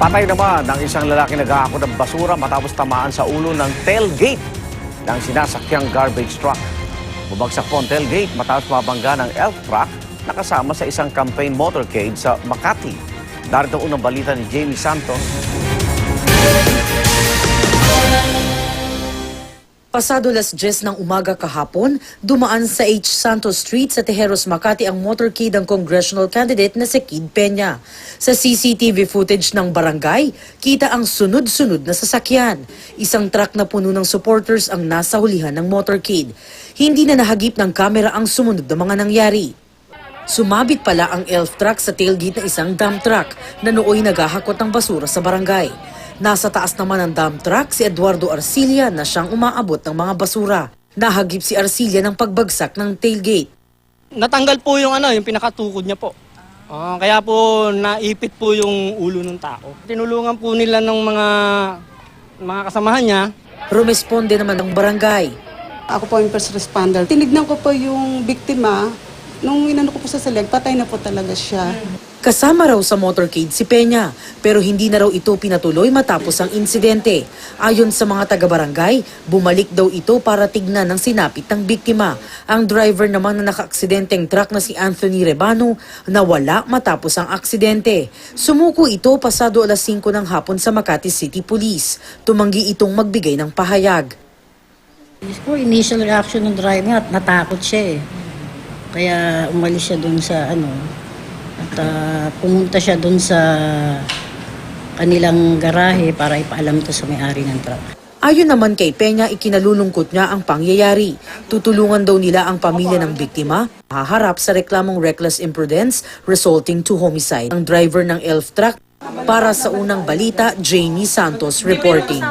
Patay naman ang isang lalaki nag-aako ng basura matapos tamaan sa ulo ng tailgate ng sinasakyang garbage truck. Bumagsak po ang tailgate matapos mabangga ng elf truck na kasama sa isang campaign motorcade sa Makati. Narito ang unang balita ni Jamie Santos. Pasado 10:00 ng umaga kahapon, dumaan sa H. Santos Street sa Tejeros, Makati ang motorcade ng congressional candidate na si Kid Peña. Sa CCTV footage ng barangay, kita ang sunod-sunod na sasakyan. Isang truck na puno ng supporters ang nasa hulihan ng motorcade. Hindi na nahagip ng kamera ang sumunod na mga nangyari. Sumabit pala ang elf truck sa tailgate ng isang dump truck na nooy naghahakot ng basura sa barangay. Nasa taas naman ng dump truck si Eduardo Arcilla na siyang umaabot ng mga basura. Nahagip si Arcilla ng pagbagsak ng tailgate. Natanggal po yung yung pinakatukod niya po. Kaya po naipit po yung ulo ng tao. Tinulungan po nila ng mga kasamahan niya. Rumesponde naman ng barangay. Ako po yung first responder. Tinignan ko po yung biktima. Nung inano ko po sa leg, patay na po talaga siya. Kasama raw sa motorcade si Peña, pero hindi na raw ito pinatuloy matapos ang insidente. Ayon sa mga taga-barangay, bumalik daw ito para tignan ng sinapit ng biktima. Ang driver naman na naka-aksidenteng truck na si Anthony Rebano nawala matapos ang aksidente. Sumuko ito pasado 5:00 ng hapon sa Makati City Police. Tumanggi itong magbigay ng pahayag. Initial reaction ng driver, natakot siya eh. Kaya umalis siya dun sa at pumunta siya dun sa kanilang garahe para ipaalam to sa may-ari ng truck. Ayon naman kay Peña, ikinalulungkot niya ang pangyayari. Tutulungan daw nila ang pamilya ng biktima, haharap sa reklamong reckless imprudence resulting to homicide. Ang driver ng elf truck, para sa unang balita, Jamie Santos reporting.